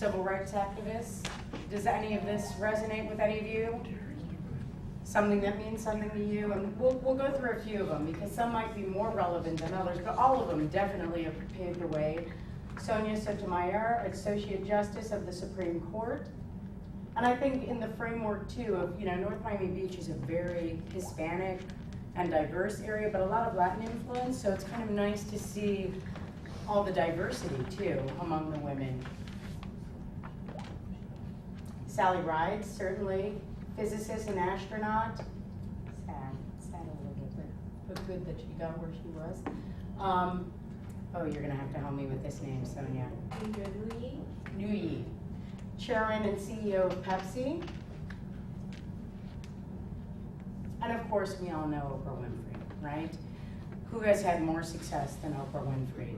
civil rights activists. Does any of this resonate with any of you? Something that means something to you? And we'll go through a few of them because some might be more relevant than others, but all of them definitely have paved the way. Sonia Sotomayor, Associate Justice of the Supreme Court. And I think in the framework too of, North Miami Beach is a very Hispanic and diverse area, but a lot of Latin influence, so it's kind of nice to see all the diversity too among the women. Sally Ride, certainly, physicist and astronaut. Sad a little bit, but good that she got where she was. Oh, you're gonna have to help me with this name, Sonia. Nguyen, Chairman and CEO of Pepsi. And of course, we all know Oprah Winfrey, right? Who has had more success than Oprah Winfrey?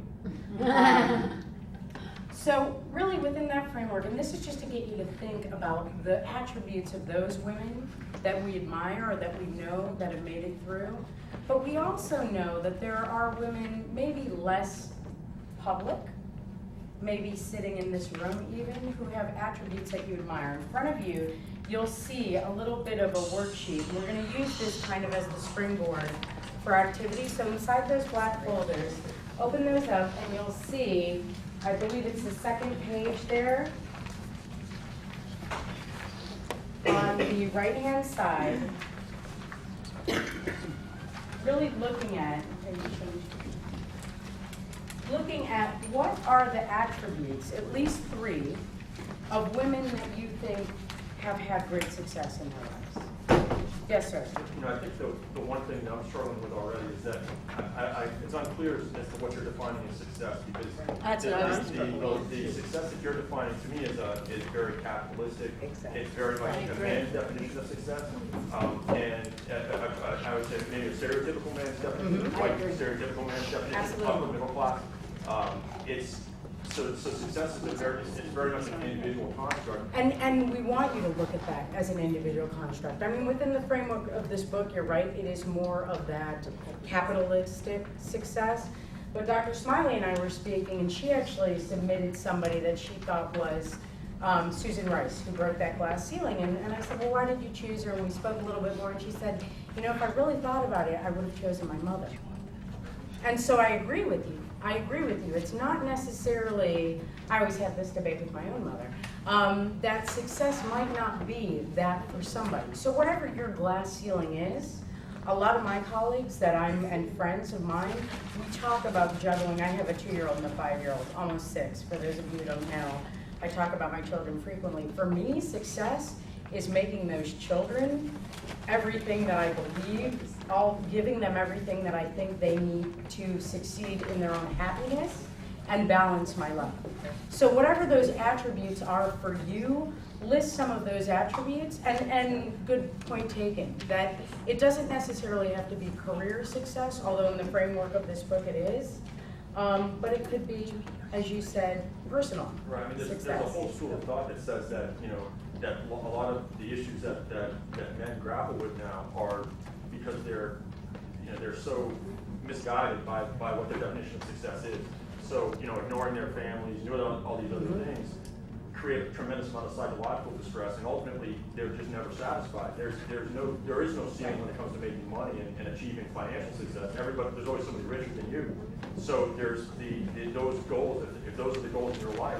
So really within that framework, and this is just to get you to think about the attributes of those women that we admire or that we know that have made it through. But we also know that there are women maybe less public, maybe sitting in this room even, who have attributes that you admire. In front of you, you'll see a little bit of a worksheet. We're gonna use this kind of as the springboard for activities. So inside those black folders, open those up and you'll see, I believe it's the second page there. On the right-hand side, really looking at what are the attributes, at least 3, of women that you think have had great success in their lives. Yes, sir. I think the one thing that I'm struggling with already is that it's unclear as to what you're defining as success, because the success that you're defining to me is very capitalistic. Exactly. It's very much a man's definition of success, and I would say maybe a stereotypical man's definition, like stereotypical man's definition of upper middle class. So success is very much an individual construct. And we want you to look at that as an individual construct. I mean, within the framework of this book, you're right, it is more of that capitalistic success. But Dr. Smiley and I were speaking, and she actually submitted somebody that she thought was Susan Rice, who broke that glass ceiling. And I said, well, why did you choose her? And we spoke a little bit more, and she said, if I really thought about it, I would have chosen my mother. And so I agree with you. It's not necessarily, I always have this debate with my own mother, that success might not be that for somebody. So whatever your glass ceiling is, a lot of my colleagues and friends of mine, we talk about juggling. I have a 2-year-old and a 5-year-old, almost 6, for those of you who don't know. I talk about my children frequently. For me, success is making those children everything that I believe, giving them everything that I think they need to succeed in their own happiness and balance my life. So whatever those attributes are for you, list some of those attributes, and good point taken, that it doesn't necessarily have to be career success, although in the framework of this book it is, but it could be, as you said, personal Right, I mean, there's success. a whole school of thought that says that, that a lot of the issues that men grapple with now are because they're so misguided by what their definition of success is. So, ignoring their families, doing all these other things, create a tremendous amount of psychological distress, and ultimately they're just never satisfied. There is no ceiling when it comes to making money and achieving financial success. There's always somebody richer than you. So there's those goals. If those are the goals in your life,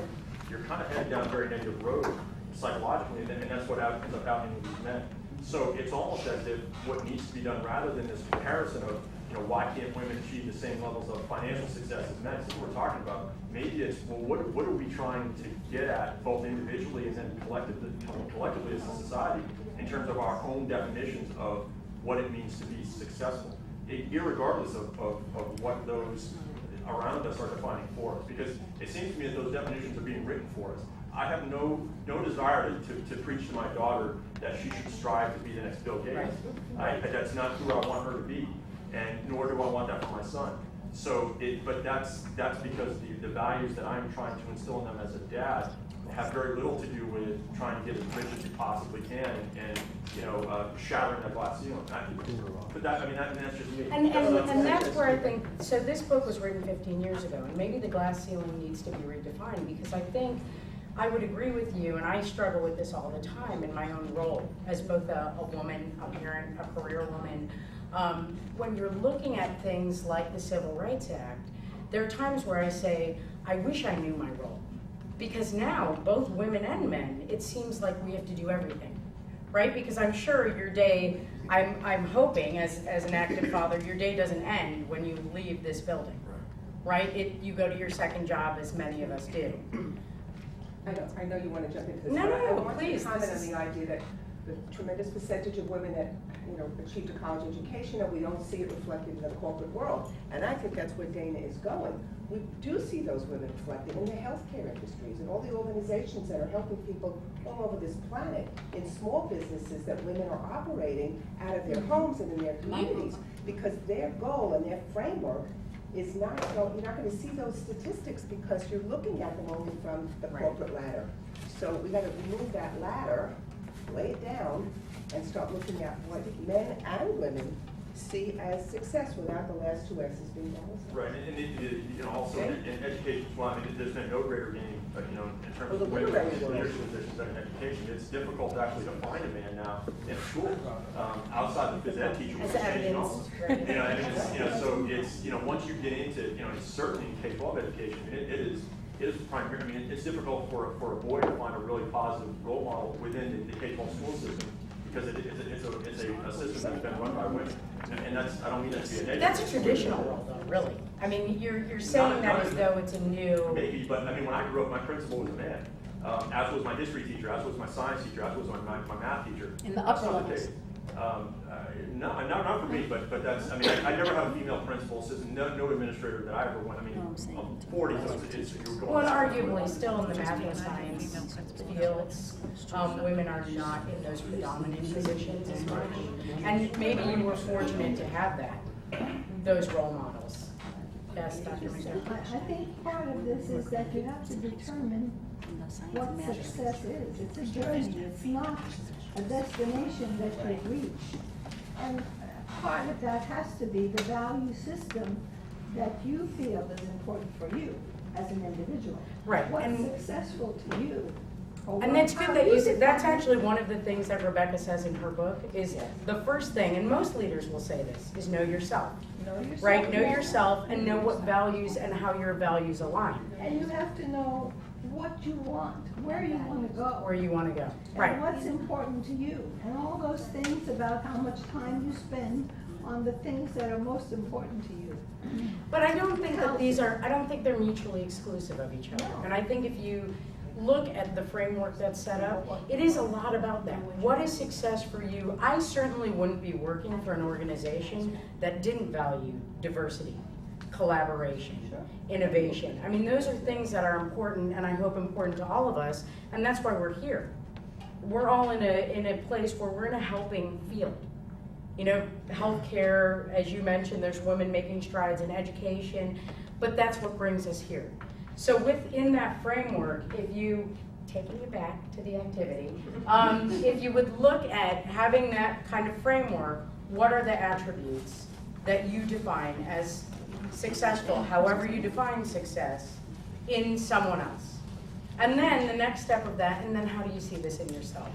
you're kind of headed down a very negative road psychologically, and that's what ends up happening with these men. So it's almost as if what needs to be done, rather than this comparison of, why can't women achieve the same levels of financial success as men? That's what we're talking about. Maybe it's, well, what are we trying to get at, both individually and then collectively as a society, in terms of our own definitions of what it means to be successful, irregardless of what those around us are defining for us. Because it seems to me that those definitions are being written for us. I have no desire to preach to my daughter that she should strive to be the next Bill Gates. That's not who I want her to be, and nor do I want that for my son. So, but that's because the values that I'm trying to instill in them as a dad have very little to do with trying to get as rich as you possibly can and shattering that glass ceiling. But that's just me. And that's where I think, so this book was written 15 years ago, and maybe the glass ceiling needs to be redefined, because I think I would agree with you, and I struggle with this all the time in my own role as both a woman, a parent, a career woman. When you're looking at things like the Civil Rights Act, there are times where I say, I wish I knew my role. Because now, both women and men, it seems like we have to do everything, right? Because I'm sure your day, I'm hoping as an active father, your day doesn't end when you leave this building, right? You go to your second job, as many of us do. I know you want to jump into this. No, but no, I want please, to comment this on is- the idea that the tremendous percentage of women that, achieved a college education, and we don't see it reflected in the corporate world. And I think that's where Dana is going. We do see those women reflected in the healthcare industries and all the organizations that are helping people all over this planet in small businesses that women are operating out of their homes and in their communities, because their goal and their framework is not, you're not going to see those statistics because you're looking at them only from the corporate ladder. So we got to remove that ladder, lay it down, and start looking at what men and women see as success without the last two X's being dollars. Right, and also in education, well, I mean, there's been no greater gain, in terms Well, the of women literary in world. leadership positions than in education. It's difficult actually to find a man now in school, outside the phys ed teacher, which As is changing evidence, also. right. And it's, so it's, once you get into, it's certainly in K-12 education, it is primary. I mean, it's difficult for a boy to find a really positive role model within the K-12 school system, because it's a system that's been run by women. And that's, I don't mean that to be a negative. That's a traditional role, though, really. I mean, you're saying that as though it's a new. Maybe, but I mean, when I grew up, my principal was a man, as was my history teacher, as was my science teacher, as was my math teacher. In the That's upper not the levels. case. Not for me, but that's, I mean, I never had a female principal, assistant, no administrator that I ever went, I mean, No, I'm saying- I'm 40, so it's, you're going. Well, and back. arguably, still in the math and science fields, women are not in those predominant positions as much. And maybe you were fortunate to have those role models. Yes, Dr. McDowell. I think part of this is that you have to determine what success is. It's a journey, it's not a destination that you reach. And part of that has to be the value system that you feel is important for you as an individual. Right, What's and- successful to you. or And what- that's good how that you said, define that's it. actually one of the things that Rebecca says in her book, is the first thing, and most leaders will say this, is know yourself. Know yourself, Right, know yeah. yourself and know what values and how your values align, And you have to know what you want, where you want to go. where you want to go. And Right. what's important to you, and all those things about how much time you spend on the things that are most important to you. But I don't think that I don't think they're mutually exclusive of each other. No. And I think if you look at the framework that's set up, it is a lot about that. What is success for you? I certainly wouldn't be working for an organization that didn't value diversity, collaboration, innovation. I mean, those are things that are important, and I hope important to all of us, and that's why we're here. We're all in a place where we're in a helping field. Healthcare, as you mentioned, there's women making strides in education, but that's what brings us here. So within that framework, taking you back to the activity, if you would look at having that kind of framework, what are the attributes that you define as successful, however you define success, in someone else? And then the next step of that, and then how do you see this in yourself?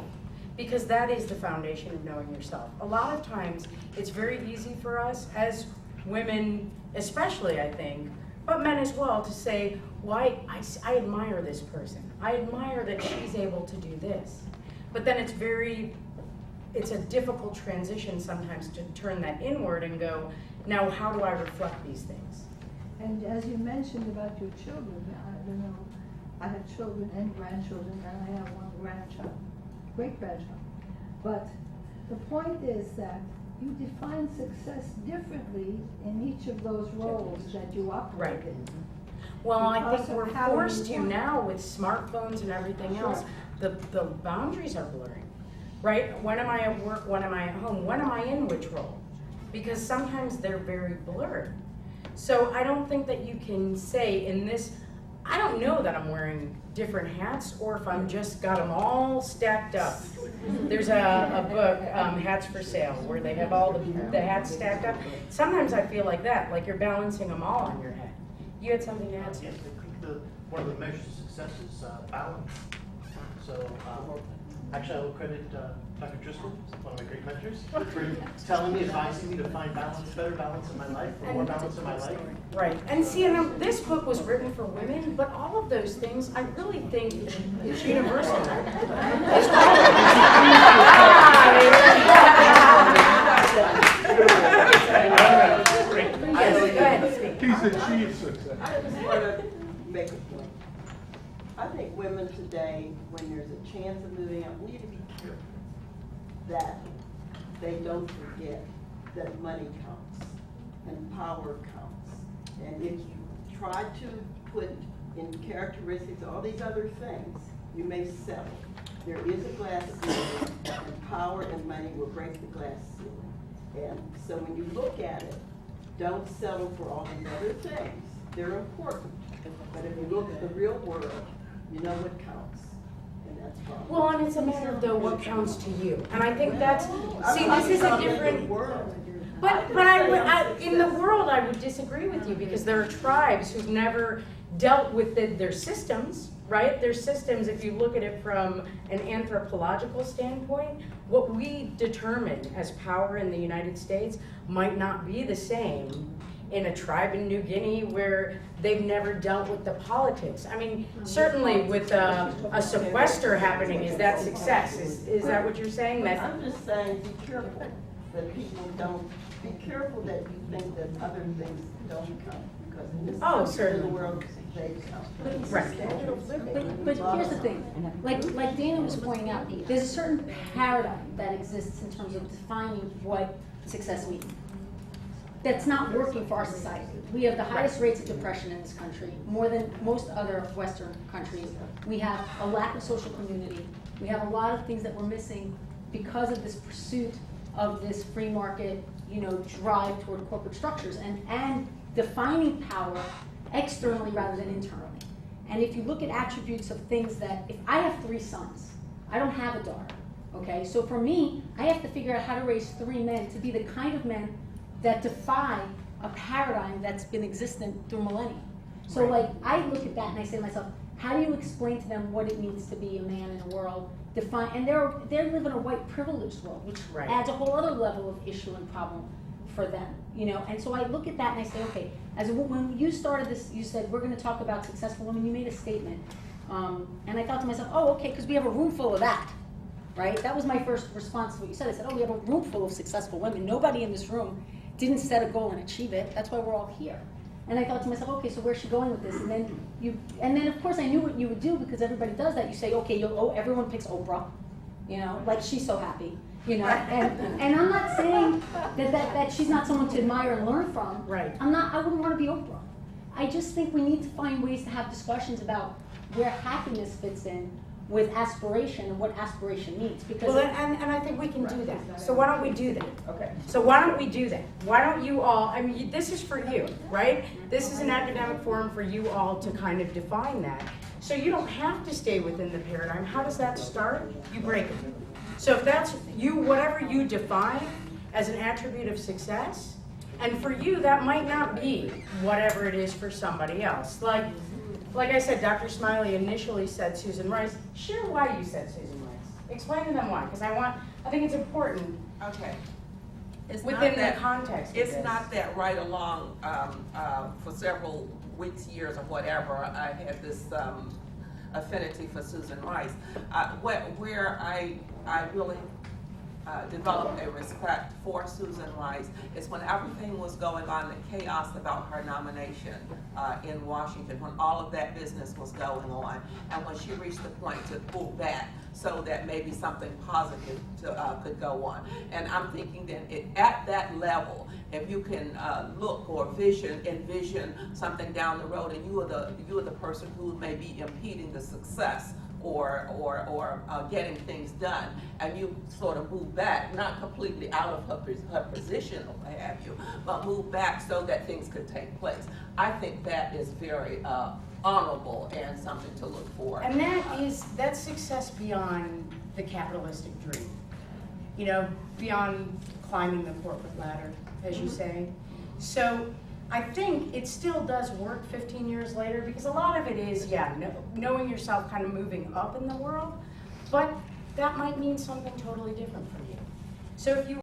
Because that is the foundation of knowing yourself. A lot of times, it's very easy for us as women, especially I think, but men as well, to say, why, I admire this person. I admire that she's able to do this. But then it's a difficult transition sometimes to turn that inward and go, now how do I reflect these things? And as you mentioned about your children, I have children and grandchildren, and I have one grandchild, great-grandchild. But the point is that you define success differently in each of those roles that you operate Right. in. Well, I Because think of we're how you forced to work. now with smartphones and everything Sure. else. The boundaries are blurring, right? When am I at work? When am I at home? When am I in which role? Because sometimes they're very blurred. So I don't think that you can say in this, I don't know that I'm wearing different hats or if I'm just got them all stacked up. There's a book, Hats for Sale, where they have all the hats stacked up. Sometimes I feel like that, like you're balancing them all on your head. You had something to add? Yes, I think one of the measures of success is balance. So actually I will credit Dr. Driscoll, one of my great mentors, for telling me, advising me to find balance, better balance in my life, or more balance in my life. Right, and see, and this book was written for women, but all of those things, I really think it's universal. It's Yes, go ahead, speak. He's achieved success. I just want to make a point. I think women today, when there's a chance of moving out, we need to be careful that they don't forget that money counts and power counts. And if you try to put in characteristics all these other things, you may settle. There is a glass ceiling, and power and money will break the glass ceiling. And so when you look at it, don't settle for all these other things. They're important. But if you look at the real world, you know what counts. And that's wrong. Well, and it's a matter of though what counts to you, and I think that's, see, this is a different, but in the world, I would disagree with you, because there are tribes who've never dealt with their systems, right? Their systems, if you look at it from an anthropological standpoint, what we determine as power in the United States might not be the same in a tribe in New Guinea where they've never dealt with the politics. I mean, certainly with a sequester happening, is that success? Is that what you're saying? That I'm just saying, be careful that people don't, be careful that you think that other things don't count. Because in this country, in certainly. the world, they count. Right. But here's the thing, like Dana was pointing out, there's a certain paradigm that exists in terms of defining what success means. That's not working for our society. We have the highest rates of depression in this country, more than most other Western countries. We have a lack of social community. We have a lot of things that we're missing because of this pursuit of this free market, drive toward corporate structures and defining power externally rather than internally. And if you look at attributes of things that, if I have 3 sons, I don't have a daughter, okay? So for me, I have to figure out how to raise 3 men to be the kind of men that defy a paradigm that's been existent through millennia. So I look at that and I say to myself, how do you explain to them what it means to be a man in a world defined, and they live in a white privileged world, which adds a whole other level of issue and problem for them, and so I look at that and I say, okay, when you started this, you said, we're gonna talk about successful women, you made a statement, and I thought to myself, oh, okay, because we have a room full of that, right? That was my first response to what you said. I said, oh, we have a room full of successful women. Nobody in this room didn't set a goal and achieve it. That's why we're all here. And I thought to myself, okay, so where's she going with this? And then of course I knew what you would do, because everybody does that. You say, okay, everyone picks Oprah, like she's so happy, and I'm not saying that she's not someone to admire and learn from. Right. I wouldn't want to be Oprah. I just think we need to find ways to have discussions about where happiness fits in with aspiration and what aspiration means. Because and I think we can do that. So why don't we do that? Okay. So why don't we do that? Why don't you all, this is for you, right? This is an academic forum for you all to kind of define that. So you don't have to stay within the paradigm. How does that start? You break it. So if that's whatever you define as an attribute of success, and for you, that might not be whatever it is for somebody else. Like I said, Dr. Smiley initially said Susan Rice. Share why you said Susan Rice. Explain to them why, because I think it's important Okay. It's within not the that, context of it's this. not that right along, for several weeks, years, or whatever, I had this affinity for Susan Rice. Where I really developed a respect for Susan Rice is when everything was going on, the chaos about her nomination in Washington, when all of that business was going on, and when she reached the point to pull back so that maybe something positive could go on. And I'm thinking that at that level, if you can look or envision something down the road, and you are the person who may be impeding the success or getting things done, and you sort of move back, not completely out of her position or what have you, but move back so that things could take place. I think that is very honorable and something to look for. And that's success beyond the capitalistic dream. Beyond climbing the corporate ladder, as you say. So I think it still does work 15 years later, because a lot of it is, yeah, knowing yourself, kind of moving up in the world, but that might mean something totally different for you. So if you